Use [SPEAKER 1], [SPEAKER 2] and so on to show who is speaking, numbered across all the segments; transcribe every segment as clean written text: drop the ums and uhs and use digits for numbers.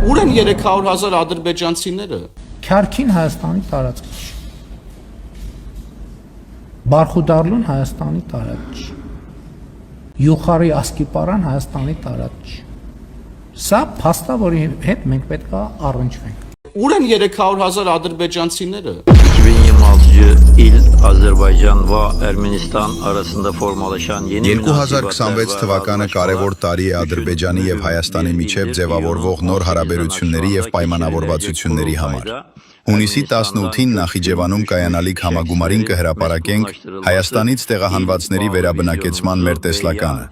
[SPEAKER 1] Ուր են 300,000 ադրբեջանցիները։
[SPEAKER 2] Քարքին Հայաստանի տարածք չի։ Բարխուդարլուն Հայաստանի տարածք չի։ Յուխարի Ասկիպարան Հայաստանի տարածք չի։ Սա փաստ է, որի հետ մենք պետք է առնչվենք։
[SPEAKER 1] Ուր են 300,000 ադրբեջանցիները։
[SPEAKER 3] 2026 il Azerbaycan ve Ermenistan arasında formalaşan yeni
[SPEAKER 4] 2026 թվականը կարևոր տարի է Ադրբեջանի եւ Հայաստանի միջև ձևավորվող նոր հարաբերությունների եւ պայմանավորվածությունների համար։ Հունիսի 18-ին Նախիջևանում կայանալիք համագումարին կհրապարակենք Հայաստանից տեղահանվածների վերաբնակեցման մեր տեսլականը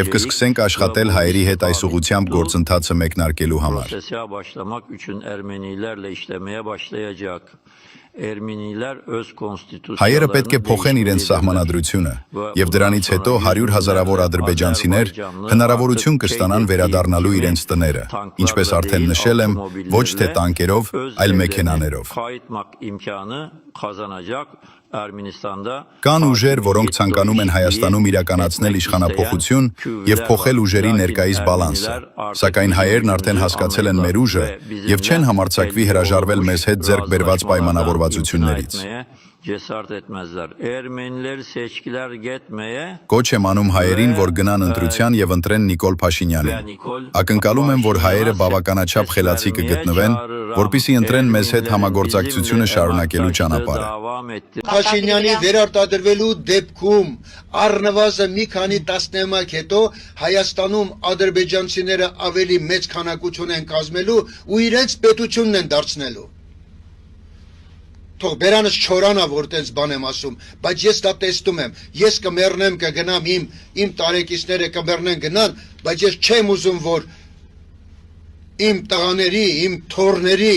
[SPEAKER 4] եւ կսկսենք աշխատել հայերի հետ այս ուղղությամբ գործընթացը մեկնարկելու համար։ Հայերը պետք է փոխեն իրենց սահմանադրությունը եւ դրանից հետո 100,000-ավոր ադրբեջանցիներ հնարավորություն կստանան վերադառնալու իրենց տները, ինչպես արդեն նշել եմ, ոչ թե տանկերով, այլ մեքենաներով։ Կան ուժեր, որոնք ցանկանում են Հայաստանում իրականացնել իշխանափոխություն եւ փոխել ուժերի ներկայիս բալանսը, սակայն հայերն արդեն հասկացել են մեր ուժը եւ չեն համարձակվի հրաժարվել մեզ հետ ձեռք բերված պայմանավորվածություններից։ Կոչ եմ անում հայերին, որ գնան ընտրության եւ ընտրեն Նիկոլ Փաշինյանին։ Ակնկալում եմ, որ հայերը բավականաչափ խելացի կգտնվեն, որպեսզի ընտրեն մեզ հետ համագործակցությունը շարունակելու ճանապարհը։
[SPEAKER 5] Փաշինյանի վերարտադրվելու դեպքում առնվազն մի քանի տասնամյակ հետո Հայաստանում ադրբեջանցիները ավելի մեծ քանակություն են կազմելու ու իրենց պետությունն են դարձնելու։ Թող բերանս չորանա, որ տենց բան եմ ասում, բայց ես դա տեսնում եմ, ես կմեռնեմ կգնամ, իմ տարեկիցները կմեռնեն գնան, բայց ես չեմ ուզում, որ իմ տղաների, իմ թոռների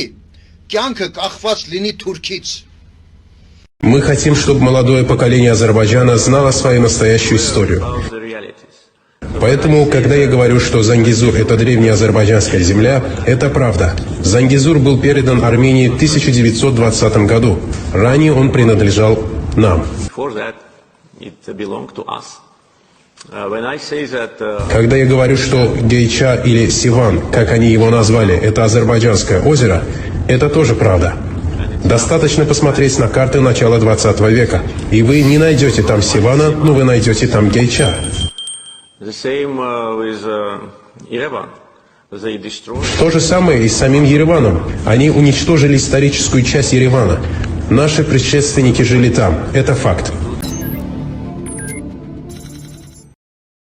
[SPEAKER 5] կյանքը կախված լինի Թուրքից։
[SPEAKER 6] Мы хотим, чтобы молодое поколение Азербайджана знало свою настоящую историю. Поэтому, когда я говорю, что Зангизур – это древняя азербайджанская земля, это правда. Зангизур был передан Армении в 1920 году. Ранее он принадлежал нам. Когда я говорю, что Гейча или Сиван, как они его назвали, это азербайджанское озеро, это тоже правда. Достаточно посмотреть на карты начала 20 века, и вы не найдете там Сивана, но вы найдете там Гейча. То же самое и с самим Ереваном. Они уничтожили историческую часть Еревана. Наши предшественники жили там. Это факт.